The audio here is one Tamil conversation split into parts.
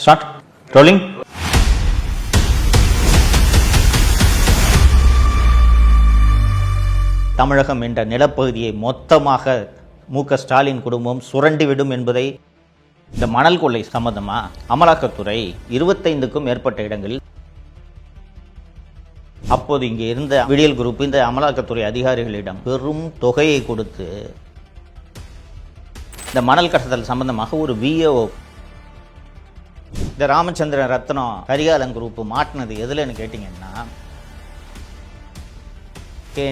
Start. Rolling. தமிழகம் என்ற நிலப்பகுதியை மொத்தமாக மு.க. ஸ்டாலின் குடும்பம் சுரண்டிவிடும் என்பதை இந்த மணல் கொள்ளை சம்பந்தமா அமலாக்கத்துறை 25க்கும் மேற்பட்ட இடங்களில் அப்போது இங்கே இருந்த விடியல் குரூப் இந்த அமலாக்கத்துறை அதிகாரிகளிடம் பெரும் தொகையை கொடுத்து இந்த மணல் கடத்தல் சம்பந்தமாக ஒரு விஏஓ இந்த ராமச்சந்திரன் ரத்னம் கரிகாலன் குரூப் மாட்டினது எதுலன்னு கேட்டிங்கன்னா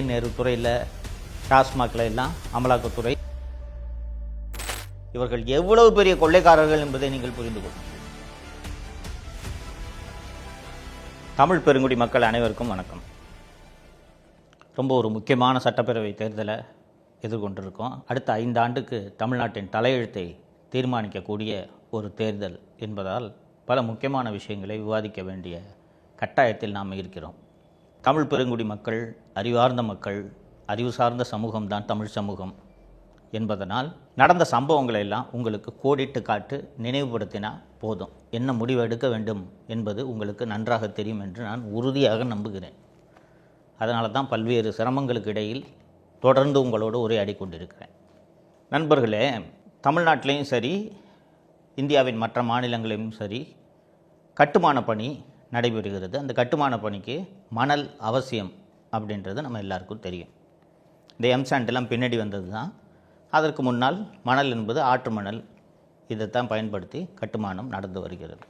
நேரு துறையில் டாஸ்மாக்ல எல்லாம் அமலாக்கத்துறை இவர்கள் எவ்வளவு பெரிய கொள்ளைக்காரர்கள் என்பதை நீங்கள் புரிந்து கொள்ளுங்கள். தமிழ் பெருங்குடி மக்கள் அனைவருக்கும் வணக்கம். ரொம்ப ஒரு முக்கியமான சட்டப்பேரவை தேர்தலை எதிர்கொண்டிருக்கோம். அடுத்த 5 ஆண்டுக்கு தமிழ்நாட்டின் தலையெழுத்தை தீர்மானிக்கக்கூடிய ஒரு தேர்தல் என்பதால் பல முக்கியமான விஷயங்களை விவாதிக்க வேண்டிய கட்டாயத்தில் நாம் இருக்கிறோம். தமிழ் பெருங்குடி மக்கள் அறிவார்ந்த மக்கள், அறிவு சார்ந்த சமூகம்தான் தமிழ் சமூகம் என்பதனால் நடந்த சம்பவங்களை எல்லாம் உங்களுக்கு கோடிட்டு காட்டு நினைவுபடுத்தினா போதும். என்ன முடிவு எடுக்க வேண்டும் என்பது உங்களுக்கு நன்றாக தெரியும் என்று நான் உறுதியாக நம்புகிறேன். அதனால தான் பல்வேறு சிரமங்களுக்கு இடையில் தொடர்ந்து உங்களோடு உரையாடி கொண்டிருக்கிறேன். நண்பர்களே, தமிழ்நாட்டிலையும் சரி இந்தியாவின் மற்ற மாநிலங்களிலும் சரி கட்டுமான பணி நடைபெறுகிறது. அந்த கட்டுமான பணிக்கு மணல் அவசியம் அப்படின்றது நம்ம எல்லாருக்கும் தெரியும். இந்த எம்சாண்டெல்லாம் பின்னாடி வந்தது தான். அதற்கு முன்னால் மணல் என்பது ஆற்று மணல், இதைத்தான் பயன்படுத்தி கட்டுமானம் நடந்து வருகிறது.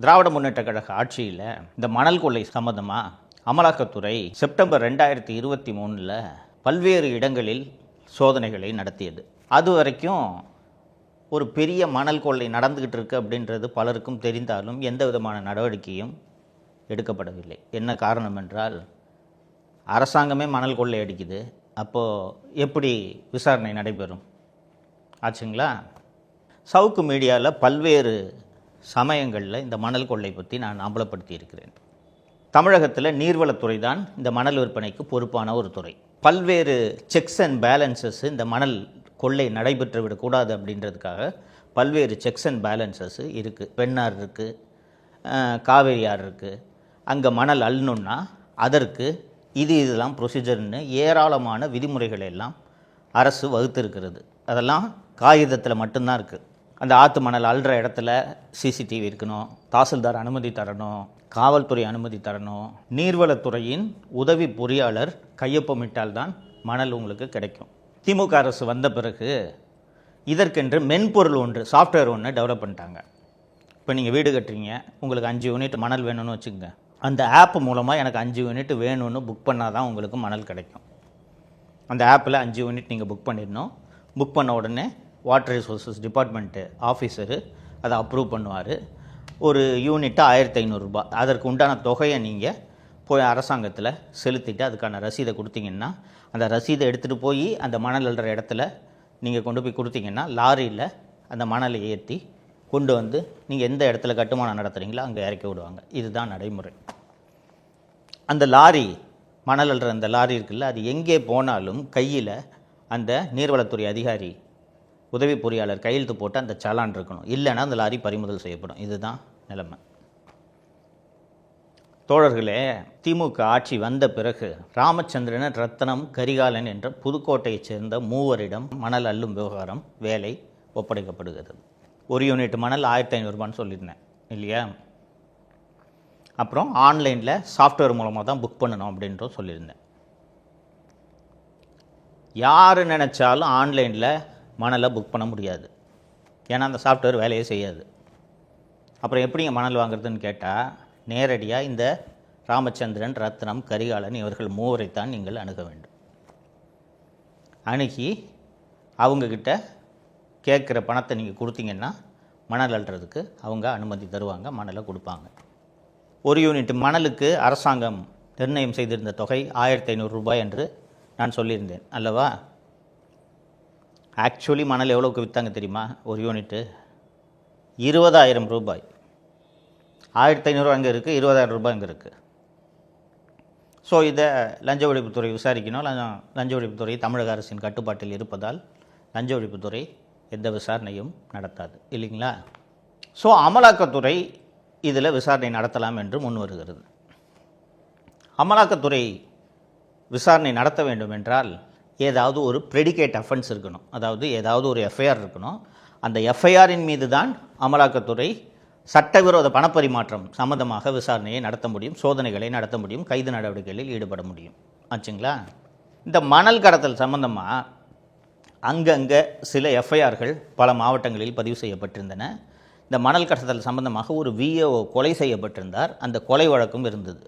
திராவிட முன்னேற்ற கழக ஆட்சியில் இந்த மணல் கொள்ளை சம்பந்தமாக அமலாக்கத்துறை செப்டம்பர் 2023 பல்வேறு இடங்களில் சோதனைகளை நடத்தியது. அது வரைக்கும் ஒரு பெரிய மணல் கொள்ளை நடந்துக்கிட்டு இருக்கு அப்படின்றது பலருக்கும் தெரிந்தாலும் எந்த விதமான நடவடிக்கையும் எடுக்கப்படவில்லை. என்ன காரணம் என்றால் அரசாங்கமே மணல் கொள்ளை அடிக்குது. அப்போது எப்படி விசாரணை நடைபெறும்? ஆச்சுங்களா? சவுக்கு மீடியாவில் பல்வேறு சமயங்களில் இந்த மணல் கொள்ளை பற்றி நான் அம்பலப்படுத்தி இருக்கிறேன். தமிழகத்தில் நீர்வளத்துறை தான் இந்த மணல் விற்பனைக்கு பொறுப்பான ஒரு துறை. பல்வேறு செக்ஸ் அண்ட் பேலன்சஸ் இந்த மணல் கொள்ளை நடைபெற்று விடக்கூடாது அப்படின்றதுக்காக பல்வேறு செக்ஸ் அண்ட் பேலன்சஸ் இருக்குது. பெண்ணாறு இருக்குது, காவேரி ஆறு இருக்குது. அங்கே மணல் அள்ளணுன்னா அதற்கு இதெல்லாம் ப்ரொசீஜர்னு ஏராளமான விதிமுறைகளை எல்லாம் அரசு வகுத்திருக்கிறது. அதெல்லாம் காகிதத்தில் மட்டும்தான் இருக்குது. அந்த ஆற்று மணல் அள்ளுற இடத்துல சிசிடிவி இருக்கணும், தாசில்தார் அனுமதி தரணும், காவல்துறை அனுமதி தரணும், நீர்வளத்துறையின் உதவி பொறியாளர் கையொப்பமிட்டால்தான் மணல் உங்களுக்கு கிடைக்கும். திமுக அரசு வந்த பிறகு இதற்கென்று மென்பொருள் ஒன்று, சாஃப்ட்வேர் ஒன்று டெவலப் பண்ணிட்டாங்க. இப்போ நீங்கள் வீடு கட்டுறீங்க, உங்களுக்கு 5 யூனிட் மணல் வேணும்னு வச்சுக்கோங்க. அந்த ஆப் மூலமாக எனக்கு 5 யூனிட் வேணும்னு புக் பண்ணால் தான் உங்களுக்கு மணல் கிடைக்கும். அந்த ஆப்பில் 5 யூனிட் நீங்கள் புக் பண்ணிடணும். புக் பண்ண உடனே வாட்டர் ரிசோர்ஸஸ் டிபார்ட்மெண்ட்டு ஆஃபீஸரு அதை அப்ரூவ் பண்ணுவார். ஒரு யூனிட்டு 1500 ரூபாய். அதற்கு உண்டான தொகையை நீங்கள் போய் அரசாங்கத்தில் செலுத்திட்டு அதுக்கான ரசீதை கொடுத்தீங்கன்னா, அந்த ரசீதை எடுத்துகிட்டு போய் அந்த மணல் அள்ளுற இடத்துல நீங்கள் கொண்டு போய் கொடுத்தீங்கன்னா லாரியில் அந்த மணலை ஏற்றி கொண்டு வந்து நீங்கள் எந்த இடத்துல கட்டுமானம் நடத்துகிறீங்களோ அங்கே இறக்கி விடுவாங்க. இதுதான் நடைமுறை. அந்த லாரி, மணல் அள்ளுற அந்த லாரி இருக்குல்ல, அது எங்கே போனாலும் கையில் அந்த நீர்வளத்துறை அதிகாரி உதவி பொறியாளர் கையெழுத்து போட்டு அந்த சலான் இருக்கணும். இல்லைன்னா அந்த லாரி பறிமுதல் செய்யப்படும். இதுதான் நிலைமை. தோழர்களே, திமுக ஆட்சி வந்த பிறகு ராமச்சந்திரன் ரத்னம் கரிகாலன் என்ற புதுக்கோட்டையைச் சேர்ந்த 3 வரிடம் மணல் அள்ளும் விவகாரம் வேலை ஒப்படைக்கப்படுகிறது. ஒரு யூனிட் மணல் 1500 ரூபான்னு சொல்லியிருந்தேன் இல்லையா? அப்புறம் ஆன்லைனில் சாஃப்ட்வேர் மூலமாக தான் புக் பண்ணணும் அப்படின்றும் சொல்லியிருந்தேன். யார் நினச்சாலும் ஆன்லைனில் மணலை புக் பண்ண முடியாது. ஏன்னா அந்த சாஃப்ட்வேர் வேலையே செய்யாது. அப்புறம் எப்படிங்க மணல் வாங்குறதுன்னு கேட்டால் நேரடியாக இந்த ராமச்சந்திரன் ரத்னம் கரிகாலன் இவர்கள் 3 வரைத்தான் நீங்கள் அணுக வேண்டும். அணுகி அவங்கக்கிட்ட கேட்குற பணத்தை நீங்கள் கொடுத்தீங்கன்னா மணல் அள்ளுறதுக்கு அவங்க அனுமதி தருவாங்க, மணலை கொடுப்பாங்க. ஒரு யூனிட் மணலுக்கு அரசாங்கம் நிர்ணயம் செய்திருந்த தொகை 1500 ரூபாய் என்று நான் சொல்லியிருந்தேன் அல்லவா? ஆக்சுவலி மணல் எவ்வளோக்கு விற்றாங்க தெரியுமா? ஒரு யூனிட்டு 20,000 ரூபாய். 1500 அங்கே இருக்குது, 20,000 ரூபாய் அங்கே இருக்குது. ஸோ இதை லஞ்ச ஒழிப்புத்துறை விசாரிக்கணும். லஞ்ச ஒழிப்புத்துறை தமிழக அரசின் கட்டுப்பாட்டில் இருப்பதால் லஞ்ச ஒழிப்புத்துறை எந்த விசாரணையும் நடத்தாது இல்லைங்களா? ஸோ அமலாக்கத்துறை இதில் விசாரணை நடத்தலாம் என்று முன் வருகிறது. அமலாக்கத்துறை விசாரணை நடத்த வேண்டும் என்றால் ஏதாவது ஒரு ப்ரெடிகேட் அஃபென்ஸ் இருக்கணும், அதாவது ஏதாவது ஒரு எஃப்ஐஆர் இருக்கணும். அந்த எஃப்ஐஆரின் மீது தான் அமலாக்கத்துறை சட்டவிரோத பணப்பரிமாற்றம் சம்பந்தமாக விசாரணையை நடத்த முடியும், சோதனைகளை நடத்த முடியும், கைது நடவடிக்கைகளில் ஈடுபட முடியும். ஆச்சுங்களா? இந்த மணல் கடத்தல் சம்பந்தமாக அங்கங்கே சில எஃப்ஐஆர்கள் பல மாவட்டங்களில் பதிவு செய்யப்பட்டிருந்தன. இந்த மணல் கடத்தல் சம்பந்தமாக ஒரு விஏஓ கொலை செய்யப்பட்டிருந்தார், அந்த கொலை வழக்கும் இருந்தது.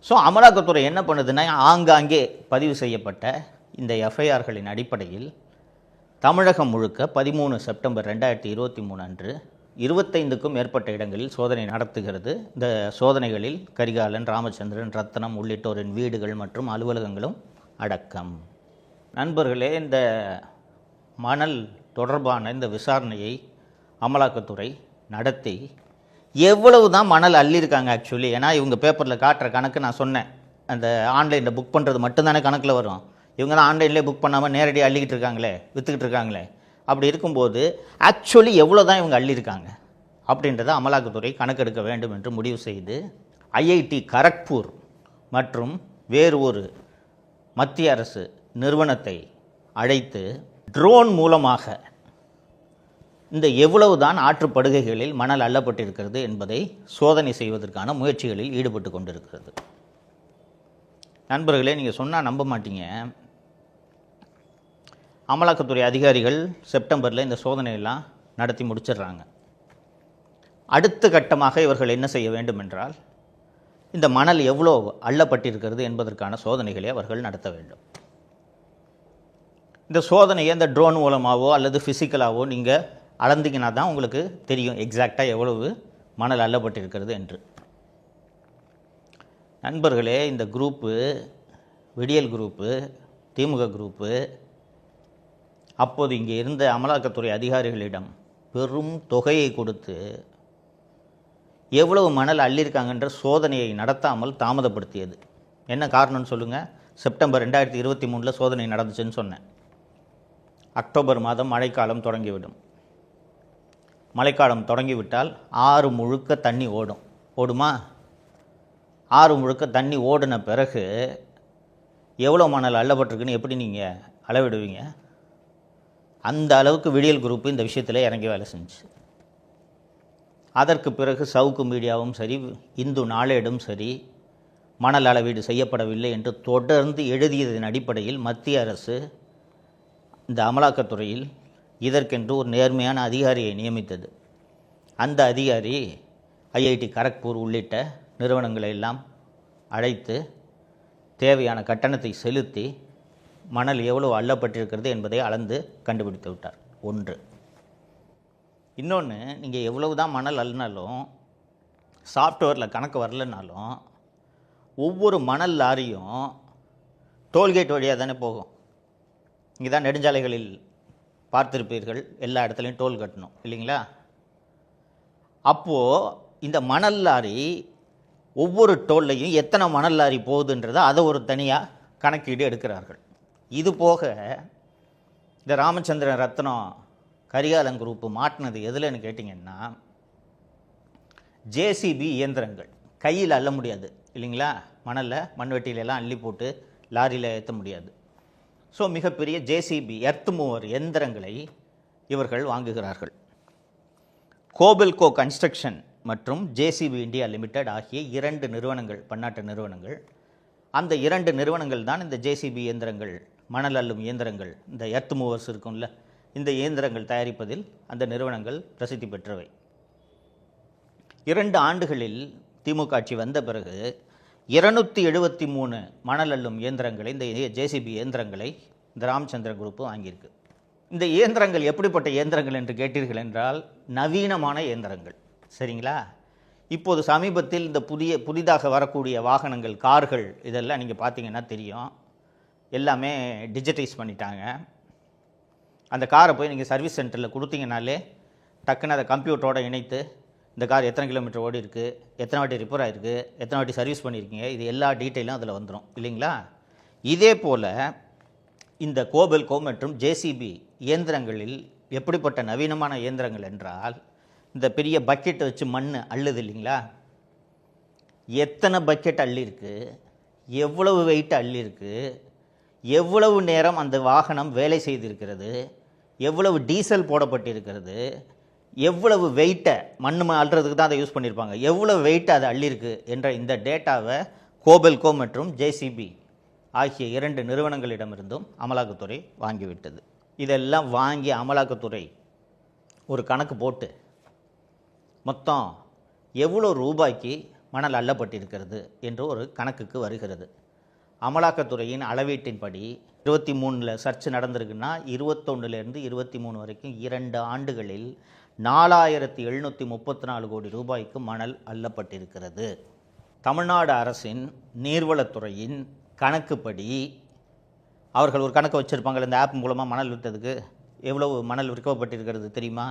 ஸோ அமலாக்கத்துறை என்ன பண்ணுதுன்னா, ஆங்காங்கே பதிவு செய்யப்பட்ட இந்த எஃப்ஐஆர்களின் அடிப்படையில் தமிழகம் முழுக்க 13 செப்டம்பர் 2023 அன்று 25க்கும் மேற்பட்ட இடங்களில் சோதனை நடத்துகிறது. இந்த சோதனைகளில் கரிகாலன், ராமச்சந்திரன், ரத்னம் உள்ளிட்டோரின் வீடுகள் மற்றும் அலுவலகங்களும் அடக்கம். நண்பர்களே, இந்த மணல் தொடர்பான இந்த விசாரணையை அமலாக்கத்துறை நடத்தி எவ்வளவு தான் மணல் அள்ளியிருக்காங்க ஆக்சுவலி. ஏன்னா இவங்க பேப்பரில் காட்டுற கணக்கு நான் சொன்னேன், அந்த ஆன்லைனில் புக் பண்ணுறது மட்டும்தானே கணக்கில் வரும். இவங்க தான் ஆன்லைன்லேயே புக் பண்ணாமல் நேரடியாக அள்ளிக்கிட்டு இருக்காங்களே, விற்றுக்கிட்டு இருக்காங்களே. அப்படி இருக்கும்போது ஆக்சுவலி எவ்வளோ தான் இவங்க அள்ளியிருக்காங்க அப்படின்றத அமலாக்கத்துறை கணக்கெடுக்க வேண்டும் என்று முடிவு செய்து ஐஐடி கரக்பூர் மற்றும் வேறு ஒரு மத்திய அரசு நிறுவனத்தை அழைத்து ட்ரோன் மூலமாக இந்த எவ்வளவு தான் ஆற்றுப்படுகைகளில் மணல் அள்ளப்பட்டிருக்கிறது என்பதை சோதனை செய்வதற்கான முயற்சிகளில் ஈடுபட்டு கொண்டிருக்கிறது. நண்பர்களே, நீங்கள் சொன்னால் நம்ப மாட்டீங்க, அமலாக்கத்துறை அதிகாரிகள் செப்டம்பரில் இந்த சோதனையெல்லாம் நடத்தி முடிச்சிடுறாங்க. அடுத்த கட்டமாக இவர்கள் என்ன செய்ய வேண்டும் என்றால், இந்த மணல் எவ்வளோ அள்ளப்பட்டிருக்கிறது என்பதற்கான சோதனைகளை அவர்கள் நடத்த வேண்டும். இந்த சோதனையை இந்த ட்ரோன் மூலமாகவோ அல்லது ஃபிசிக்கலாகவோ நீங்கள் அளந்தீங்கன்னா தான் உங்களுக்கு தெரியும் எக்ஸாக்டாக எவ்வளவு மணல் அள்ளப்பட்டிருக்கிறது என்று. நண்பர்களே, இந்த குரூப்பு, விடியல் குரூப்பு, திமுக குரூப்பு அப்போது இங்கே இருந்த அமலாக்கத்துறை அதிகாரிகளிடம் பெரும் தொகையை கொடுத்து எவ்வளவு மணல் அள்ளியிருக்காங்கன்ற சோதனையை நடத்தாமல் தாமதப்படுத்தியது. என்ன காரணம்னு சொல்லுங்கள்? செப்டம்பர் 2023 சோதனை நடந்துச்சுன்னு சொன்னேன். அக்டோபர் மாதம் மழைக்காலம் தொடங்கிவிடும். மழைக்காலம் தொடங்கிவிட்டால் ஆறு முழுக்க தண்ணி ஓடுமா? ஆறு முழுக்க தண்ணி ஓடின பிறகு எவ்வளோ மணல் அள்ளப்பட்டிருக்குன்னு எப்படி நீங்கள் அளவிடுவீங்க? அந்த அளவுக்கு விடியல் குரூப்பு இந்த விஷயத்தில் இறங்கி வேலை செஞ்சு. அதற்கு பிறகு சவுக்கு மீடியாவும் சரி, இந்து நாளேடும் சரி, மணல் அளவீடு செய்யப்படவில்லை என்று தொடர்ந்து எழுதியதன் அடிப்படையில் மத்திய அரசு இந்த அமலாக்கத்துறையில் இதற்கென்று ஒரு நேர்மையான அதிகாரியை நியமித்தது. அந்த அதிகாரி ஐஐடி கரக்பூர் உள்ளிட்ட நிறுவனங்களை எல்லாம் அழைத்து தேவையான கட்டணத்தை செலுத்தி மணல் எவ்வளவு அள்ளப்பட்டிருக்கிறது என்பதை அளந்து கண்டுபிடித்து விட்டார். ஒன்று. இன்னொன்று, நீங்கள் எவ்வளவு தான் மணல் அள்ளினாலும் சாஃப்ட்வேரில் கணக்கு வரலனாலும் ஒவ்வொரு மணல் லாரியும் டோல்கேட் வழியாக தானே போகும். இங்கே தான் நெடுஞ்சாலைகளில் பார்த்திருப்பீர்கள், எல்லா இடத்துலையும் டோல் கட்டணும் இல்லைங்களா? அப்போது இந்த மணல் லாரி ஒவ்வொரு டோல்லையும் எத்தனை மணல் லாரி போகுதுன்றதை அதை ஒரு தனியாக கணக்கீடு எடுக்கிறார்கள். இது போக இந்த ராமச்சந்திரன், ரத்னம், கரிகாலன் குரூப்பு மாட்டினது எதுலன்னு கேட்டிங்கன்னா, ஜேசிபி இயந்திரங்கள். கையில் அள்ள முடியாது இல்லைங்களா? மணலில் மண்வெட்டியிலெல்லாம் அள்ளி போட்டு லாரியில் ஏற்ற முடியாது. ஸோ மிகப்பெரிய ஜேசிபி, எர்த் மூவர் எந்திரங்களை இவர்கள் வாங்குகிறார்கள். கோபெல்கோ கன்ஸ்ட்ரக்ஷன் மற்றும் ஜேசிபி இந்தியா லிமிடெட் ஆகிய 2 நிறுவனங்கள், பன்னாட்டு நிறுவனங்கள். அந்த 2 நிறுவனங்கள் தான் இந்த ஜேசிபி இயந்திரங்கள், மணல் அள்ளும் இயந்திரங்கள், இந்த எர்த் மூவர்ஸ் இருக்கும்ல, இந்த இயந்திரங்கள் தயாரிப்பதில் அந்த நிறுவனங்கள் பிரசித்தி பெற்றவை. 2 ஆண்டுகளில் திமுக ஆட்சி வந்த பிறகு 273 மணல் அள்ளும் இயந்திரங்களை, இந்த ஜேசிபி இயந்திரங்களை இந்த ராமச்சந்திரன் குரூப்பு வாங்கியிருக்கு. இந்த இயந்திரங்கள் எப்படிப்பட்ட இயந்திரங்கள் என்று கேட்டீர்கள் என்றால், நவீனமான இயந்திரங்கள். சரிங்களா? இப்போது சமீபத்தில் இந்த புதிதாக வரக்கூடிய வாகனங்கள், கார்கள், இதெல்லாம் நீங்கள் பார்த்தீங்கன்னா தெரியும், எல்லாமே டிஜிட்டைஸ் பண்ணிட்டாங்க. அந்த காரை போய் நீங்கள் சர்வீஸ் சென்டரில் கொடுத்தீங்கனாலே டக்குன்னு அதை கம்ப்யூட்டரோடு இணைத்து இந்த கார் எத்தனை கிலோமீட்டர் ஓடி இருக்குது, எத்தனை வாட்டி ரிப்பேர் ஆகிருக்கு, எத்தனை வாட்டி சர்வீஸ் பண்ணியிருக்கீங்க, இது எல்லா டீட்டெயிலும் அதில் வந்துடும் இல்லைங்களா? இதே போல் இந்த கோபெல்கோ மற்றும் ஜேசிபி இயந்திரங்களில் எப்படிப்பட்ட நவீனமான இயந்திரங்கள் என்றால், இந்த பெரிய பக்கெட்டை வச்சு மண் அள்ளுது இல்லைங்களா, எத்தனை பக்கெட் அள்ளியிருக்கு, எவ்வளவு வெயிட் அள்ளியிருக்கு, எவ்வளவு நேரம் அந்த வாகனம் வேலை செய்திருக்கிறது, எவ்வளவு டீசல் போடப்பட்டிருக்கிறது, எவ்வளவு வெயிட்டை மண் அள்ளுறதுக்கு தான் அதை யூஸ் பண்ணியிருப்பாங்க, எவ்வளவு வெயிட்டை அது அள்ளியிருக்கு என்ற இந்த டேட்டாவை கோபெல்கோ மற்றும் ஜேசிபி ஆகிய 2 நிறுவனங்களிடமிருந்தும் அமலாக்கத்துறை வாங்கிவிட்டது. இதெல்லாம் வாங்கி அமலாக்கத்துறை ஒரு கணக்கு போட்டு மொத்தம் எவ்வளோ ரூபாய்க்கு மணல் அள்ளப்பட்டிருக்கிறது என்று ஒரு கணக்குக்கு வருகிறது. அமலாக்கத்துறையின் அளவீட்டின்படி 23 சர்ச் நடந்திருக்குன்னா 21லேருந்து 23 வரைக்கும் 2 ஆண்டுகளில் 4734 கோடி ரூபாய்க்கு மணல் அள்ளப்பட்டிருக்கிறது. தமிழ்நாடு அரசின் நீர்வளத்துறையின் கணக்குப்படி அவர்கள் ஒரு கணக்கு வச்சுருப்பாங்க. இந்த ஆப் மூலமாக மணல் விற்றதுக்கு எவ்வளவு மணல் விற்கப்பட்டிருக்கிறது தெரியுமா?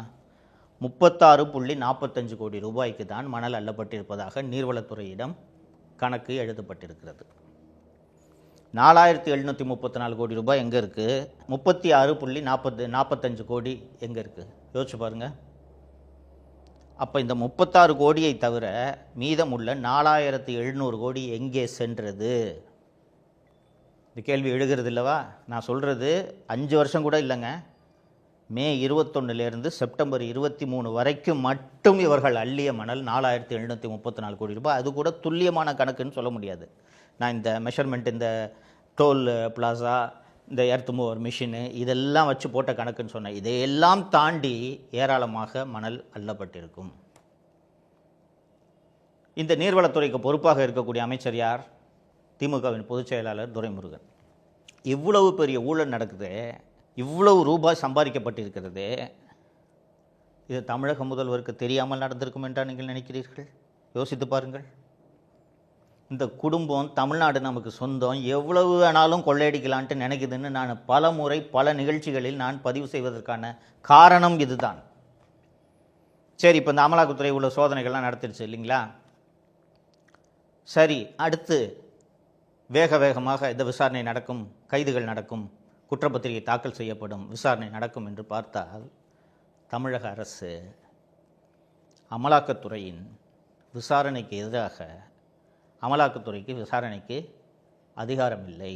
36.45 கோடி ரூபாய்க்கு தான் மணல் அள்ளப்பட்டிருப்பதாக நீர்வளத்துறையிடம் கணக்கு எழுதப்பட்டிருக்கிறது. 4734 கோடி ரூபாய் எங்கே இருக்குது? 36.45 கோடி எங்கே இருக்குது? யோசிச்சு பாருங்கள். அப்போ இந்த 36 கோடியை தவிர மீதமுள்ள 4700 கோடி எங்கே சென்றது? இந்த கேள்வி எழுகிறது இல்லவா? நான் சொல்கிறது 5 வருஷம் கூட இல்லைங்க. மே 21லேருந்து செப்டம்பர் 23 வரைக்கும் மட்டும் இவர்கள் அள்ளிய மணல் 4734 கோடி ரூபாய். அது கூட துல்லியமான கணக்குன்னு சொல்ல முடியாது. நான் இந்த மெஷர்மெண்ட், இந்த டோல் பிளாசா, இந்த எர்த் மூவர் மிஷினு இதெல்லாம் வச்சு போட்ட கணக்குன்னு சொன்னேன். இதையெல்லாம் தாண்டி ஏராளமாக மணல் அள்ளப்பட்டிருக்கும். இந்த நீர்வளத்துறைக்கு பொறுப்பாக இருக்கக்கூடிய அமைச்சர் யார்? திமுகவின் பொதுச் செயலாளர் துரைமுருகன். இவ்வளவு பெரிய ஊழல் நடக்குது, இவ்வளவு ரூபாய் சம்பாதிக்கப்பட்டிருக்கிறது, இது தமிழக முதல்வருக்கு தெரியாமல் நடந்திருக்கும் என்றால் நீங்கள் நினைக்கிறீர்கள்? யோசித்து பாருங்கள். இந்த குடும்பம் தமிழ்நாடு நமக்கு சொந்தம், எவ்வளவு வேணாலும் கொள்ளையடிக்கலான்ட்டு நினைக்குதுன்னு நான் பல முறை பல நிகழ்ச்சிகளில் நான் பதிவு செய்வதற்கான காரணம் இதுதான். சரி, இப்போ இந்த அமலாக்கத்துறை உள்ள சோதனைகள்லாம் நடத்திடுச்சு இல்லைங்களா? சரி, அடுத்து வேகமாக இந்த விசாரணை நடக்கும், கைதுகள் நடக்கும், குற்றப்பத்திரிகை தாக்கல் செய்யப்படும், விசாரணை நடக்கும் என்று பார்த்தால் தமிழக அரசு அமலாக்கத்துறையின் விசாரணைக்கு எதிராக அமலாக்கத்துறைக்கு விசாரணைக்கு அதிகாரம் இல்லை,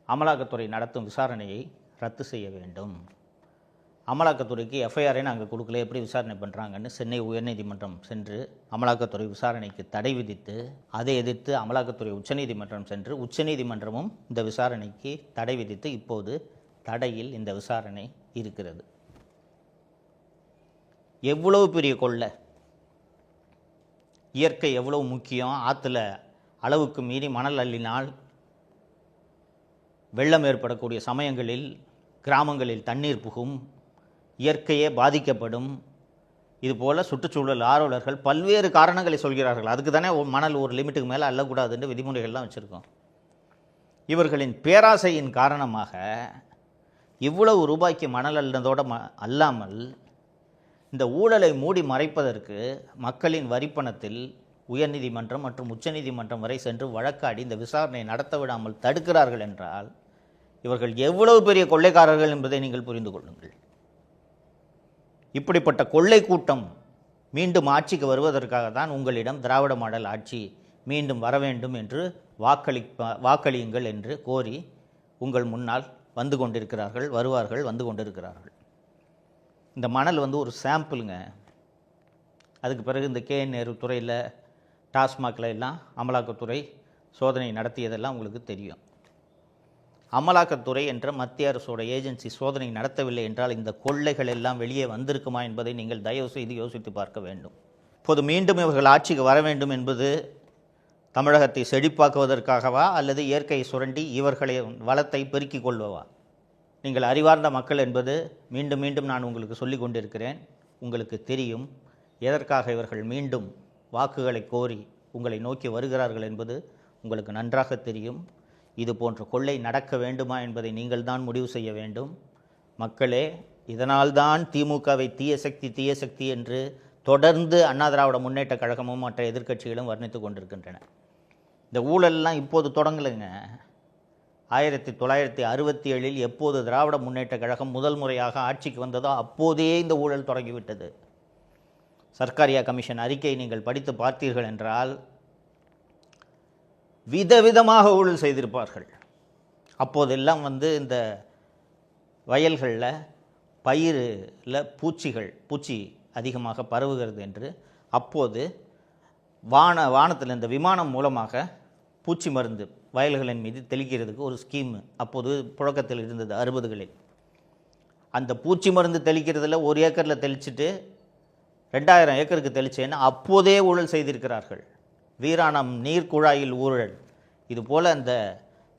அமலாக்கத்துறை நடத்தும் விசாரணையை ரத்து செய்ய வேண்டும், அமலாக்கத்துறைக்கு எஃப்ஐஆரை நாங்கள் கொடுக்கல, எப்படி விசாரணை பண்ணுறாங்கன்னு சென்னை உயர்நீதிமன்றம் சென்று அமலாக்கத்துறை விசாரணைக்கு தடை விதித்து, அதை எதிர்த்து அமலாக்கத்துறை உச்சநீதிமன்றம் சென்று உச்சநீதிமன்றமும் இந்த விசாரணைக்கு தடை விதித்து இப்போது தடையில் இந்த விசாரணை இருக்கிறது. எவ்வளவு பெரிய கொள்ளை, இயற்கை எவ்வளவு முக்கியம். ஆற்றுல அளவுக்கு மீறி மணல் அள்ளினால் வெள்ளம் ஏற்படக்கூடிய சமயங்களில் கிராமங்களில் தண்ணீர் புகும், இயற்கையே பாதிக்கப்படும். இதுபோல் சுற்றுச்சூழல் ஆர்வலர்கள் பல்வேறு காரணங்களை சொல்கிறார்கள். அதுக்கு தானே மணல் ஒரு லிமிட்டுக்கு மேலே அள்ளக்கூடாதுன்னு விதிமுறைகள்லாம் வச்சுருக்கோம். இவர்களின் பேராசையின் காரணமாக இவ்வளவு ரூபாய்க்கு மணல் அள்ளதோடு அல்லாமல் இந்த ஊழலை மூடி மறைப்பதற்கு மக்களின் வரிப்பணத்தில் உயர்நீதிமன்றம் மற்றும் உச்சநீதிமன்றம் வரை சென்று வழக்காடி இந்த விசாரணையை நடத்த விடாமல் தடுக்கிறார்கள் என்றால் இவர்கள் எவ்வளவு பெரிய கொள்ளைக்காரர்கள் என்பதை நீங்கள் புரிந்து கொள்ளுங்கள். இப்படிப்பட்ட கொள்ளை கூட்டம் மீண்டும் ஆட்சிக்கு வருவதற்காக தான் உங்களிடம் திராவிட மாடல் ஆட்சி மீண்டும் வர வேண்டும் என்று வாக்களியுங்கள் என்று கோரி உங்கள் முன்னால் வந்து கொண்டிருக்கிறார்கள், வருவார்கள், வந்து கொண்டிருக்கிறார்கள். இந்த மணல் ஒரு சாம்பிளுங்க. அதுக்கு பிறகு இந்த KN துறையில் டாஸ்மாகில் எல்லாம் அமலாக்கத்துறை சோதனை நடத்தியதெல்லாம் உங்களுக்கு தெரியும். அமலாக்கத்துறை என்ற மத்திய அரசோட ஏஜென்சி சோதனை நடத்தவில்லை என்றால் இந்த கொள்ளைகள் எல்லாம் வெளியே வந்திருக்குமா என்பதை நீங்கள் தயவு செய்து யோசித்து பார்க்க வேண்டும். இப்போது மீண்டும் இவர்கள் ஆட்சிக்கு வர வேண்டும் என்பது தமிழகத்தை செழிப்பாக்குவதற்காகவா அல்லது இயற்கையை சுரண்டி இவர்களை வளத்தை பெருக்கிக் கொள்வதா? நீங்கள் அறிவார்ந்த மக்கள் என்பது மீண்டும் மீண்டும் நான் உங்களுக்கு சொல்லிக் கொண்டிருக்கிறேன். உங்களுக்கு தெரியும் எதற்காக இவர்கள் மீண்டும் வாக்குகளை கோரி உங்களை நோக்கி வருகிறார்கள் என்பது உங்களுக்கு நன்றாக தெரியும். இது போன்ற கொள்ளை நடக்க வேண்டுமா என்பதை நீங்கள் தான் முடிவு செய்ய வேண்டும். மக்களே, இதனால்தான் திமுகவை தீய சக்தி என்று தொடர்ந்து அண்ணா திராவிட முன்னேற்ற கழகமும் மற்ற எதிர்க்கட்சிகளும் வர்ணித்து கொண்டிருக்கின்றன. இந்த ஊழல்லாம் இப்போது தொடங்கலைங்க. 1967 எப்போது திராவிட முன்னேற்ற கழகம் முதல் முறையாக ஆட்சிக்கு வந்ததோ அப்போதே இந்த ஊழல் தொடங்கிவிட்டது. சர்க்காரியா கமிஷன் அறிக்கையை நீங்கள் படித்து பார்த்தீர்கள் என்றால் விதவிதமாக ஊழல் செய்திருப்பார்கள். அப்போதெல்லாம் இந்த வயல்களில் பயிரில் பூச்சி அதிகமாக பரவுகிறது என்று அப்போது வானத்தில் இந்த விமானம் மூலமாக பூச்சி மருந்து வயல்களின் மீது தெளிக்கிறதுக்கு ஒரு ஸ்கீம் அப்போது புழக்கத்தில் இருந்தது 60களில். அந்த பூச்சி மருந்து தெளிக்கிறதுல 1 ஏக்கரில் தெளிச்சுட்டு 2000 ஏக்கருக்கு தெளிச்சேன்னு அப்போதே ஊழல் செய்திருக்கிறார்கள். வீராணம் நீர் குழாயில் ஊழல். இதுபோல் அந்த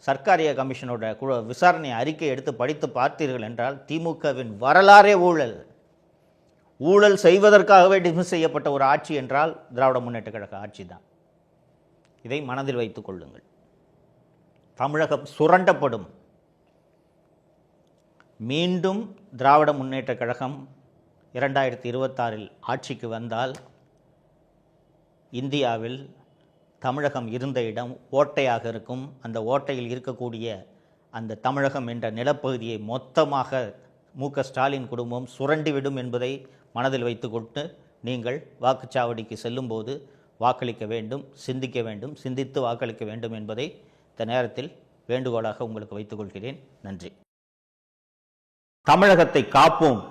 சர்க்காரியா கமிஷனோட விசாரணை அறிக்கை எடுத்து படித்து பார்த்தீர்கள் என்றால் திமுகவின் வரலாறே ஊழல். ஊழல் செய்வதற்காகவே டிஸ்மிஸ் செய்யப்பட்ட ஒரு ஆட்சி என்றால் திராவிட முன்னேற்ற கழக ஆட்சி தான். இதை மனதில் வைத்துக் கொள்ளுங்கள். தமிழகம் சுரண்டப்படும். மீண்டும் திராவிட முன்னேற்ற கழகம் 2026 ஆட்சிக்கு வந்தால் இந்தியாவில் தமிழகம் இருந்த இடம் ஓட்டையாக இருக்கும். அந்த ஓட்டையில் இருக்கக்கூடிய அந்த தமிழகம் என்ற நிலப்பகுதியை மொத்தமாக மு.க.ஸ்டாலின் குடும்பம் சுரண்டிவிடும் என்பதை மனதில் வைத்துக்கொண்டு நீங்கள் வாக்குச்சாவடிக்கு செல்லும்போது வாக்களிக்க வேண்டும், சிந்திக்க வேண்டும், சிந்தித்து வாக்களிக்க வேண்டும் என்பதை இந்த நேரத்தில் வேண்டுகோளாக உங்களுக்கு வைத்துக்கொள்கிறேன். நன்றி. தமிழகத்தை காப்போம்.